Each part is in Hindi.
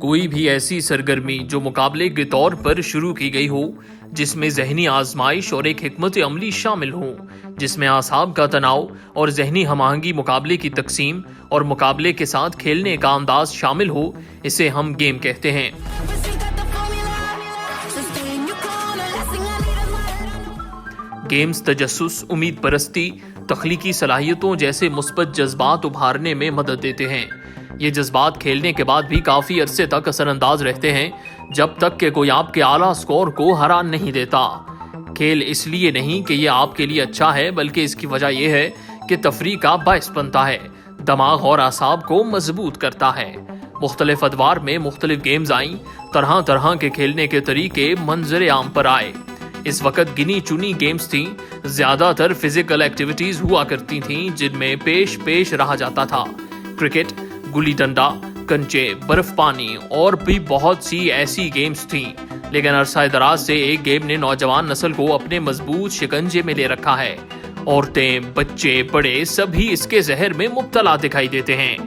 कोई भी ऐसी सरगर्मी जो मुकाबले के तौर पर शुरू की गई हो, जिसमें जहनी आजमाइश और एक हिकमत अमली शामिल हो, जिसमें आसाब का तनाव और जहनी हमाहंगी मुकाबले की तकसीम और मुकाबले के साथ खेलने का अंदाज शामिल हो, इसे हम गेम कहते हैं। गेम्स तजस्सुस, उम्मीद परस्ती, तख्लीकी सलाहियतों जैसे मुस्बत जज्बात उभारने में मदद देते हैं। ये जज्बात खेलने के बाद भी काफी अरसे तक असरअंदाज रहते हैं, जब तक कि कोई आपके आला स्कोर को हरा नहीं देता। खेल इसलिए नहीं कि यह आपके लिए अच्छा है, बल्कि इसकी वजह यह है कि तफरीह का बाइस बनता है, दिमाग और आसाब को मजबूत करता है। मुख्तलिफ अदवार में मुख्तलिफ गेम्स आईं, तरह तरह के खेलने के तरीके मंजर आम पर आए। इस वक्त गिनी चुनी गेम्स थीं, ज्यादातर फिजिकल एक्टिविटीज हुआ करती थीं, जिनमें पेश पेश रहा जाता था। क्रिकेट, गुल्ली डंडा, कंचे, बर्फ पानी और भी बहुत सी ऐसी गेम्स थीं, लेकिन अरसा दराज से एक गेम ने नौजवान नस्ल को अपने मजबूत शिकंजे में ले रखा है। औरतें, बच्चे, बड़े सभी इसके जहर में मुब्तला दिखाई देते हैं,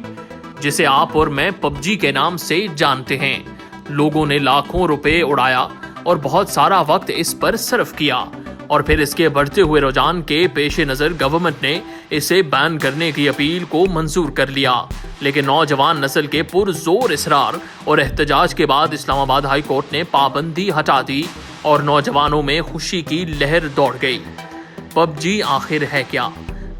जिसे आप और मैं पबजी के नाम से जानते हैं। लोगों ने लाखों रुपए उड़ाया और बहुत सारा वक्त इस पर सर्फ किया, और फिर इसके बढ़ते हुए रुझान के पेश नज़र गवर्नमेंट ने इसे बैन करने की अपील को मंजूर कर लिया। लेकिन नौजवान नस्ल के पुरजोर इसरार और एहतजाज के बाद इस्लामाबाद हाई कोर्ट ने पाबंदी हटा दी और नौजवानों में खुशी की लहर दौड़ गई। पबजी आखिर है क्या?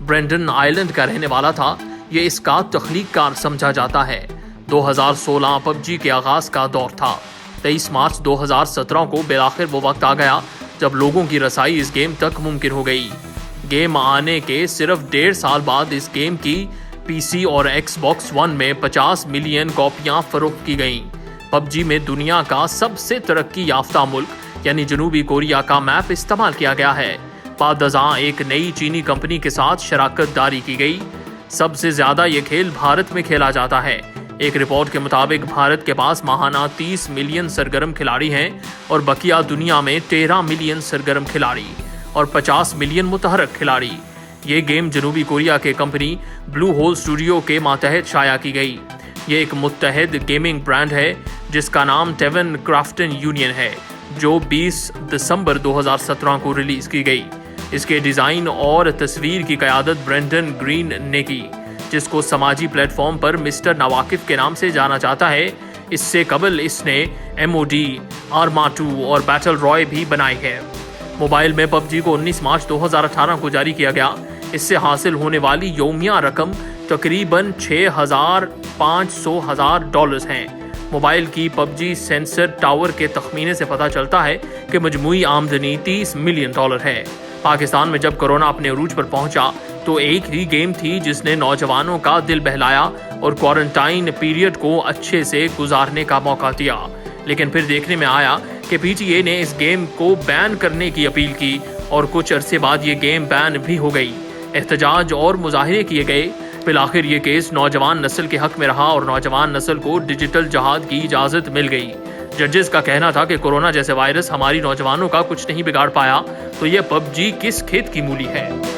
ब्रेंडन आइलैंड का रहने वाला था। ये इसका तख्लीककार समझा जाता है। 2016 पबजी के आगाज का दौर था। 23 मार्च 2017 को बेआखिर वो वक्त आ गया जब लोगों की रसाई इस गेम तक मुमकिन हो गई। गेम आने के सिर्फ 1.5 साल बाद इस गेम की पीसी और Xbox One में 50 मिलियन कॉपियां फरोख्त की गईं। पबजी में दुनिया का सबसे तरक्की याफ्ता मुल्क यानी जनूबी कोरिया का मैप इस्तेमाल किया गया है। बाद अज़ां एक नई चीनी कंपनी के साथ शराकत दारी की गई। सबसे ज्यादा ये खेल भारत में खेला जाता है। एक रिपोर्ट के मुताबिक भारत के पास माहाना 30 मिलियन सरगर्म खिलाड़ी हैं और बकिया दुनिया में 13 मिलियन सरगर्म खिलाड़ी और 50 मिलियन मुतहरक खिलाड़ी। ये गेम जनूबी कोरिया के कंपनी ब्लू होल स्टूडियो के मातहत शाया की गई। ये एक मुत्तहद गेमिंग ब्रांड है जिसका नाम टेवन क्राफ्टन यूनियन है, जो 20 दिसंबर 2017 को रिलीज की गई। इसके डिजाइन और तस्वीर की क़यादत ब्रेंडन ग्रीन ने की, जिसको समाजी प्लेटफॉर्म पर मिस्टर नवाकिफ के नाम से जाना जाता है। इससे कबल इसने MOD, आर्मा 2 और बैटल रॉय भी बनाई है। मोबाइल में पबजी को 19 मार्च 2018 को जारी किया गया। इससे हासिल होने वाली यौमिया रकम तकरीबन $6,500,000 हैं। मोबाइल की पबजी सेंसर टावर के तखमीने से पता चलता है कि मजमूई आमदनी $30 मिलियन है। पाकिस्तान में जब कोरोना अपने अरूज पर पहुंचा तो एक ही गेम थी जिसने नौजवानों का दिल बहलाया और क्वारंटाइन पीरियड को अच्छे से गुजारने का मौका दिया। लेकिन फिर देखने में आया कि PTA ने इस गेम को बैन करने की अपील की और कुछ अरसे बाद ये गेम बैन भी हो गई। एहतजाज और मुजाहिरे किए गए। फिर ये केस नौजवान नस्ल के हक में रहा और नौजवान नस्ल को डिजिटल जहाद की इजाज़त मिल गई। जजेस का कहना था कि कोरोना जैसे वायरस हमारी नौजवानों का कुछ नहीं बिगाड़ पाया, तो यह पबजी किस खेत की मूली है।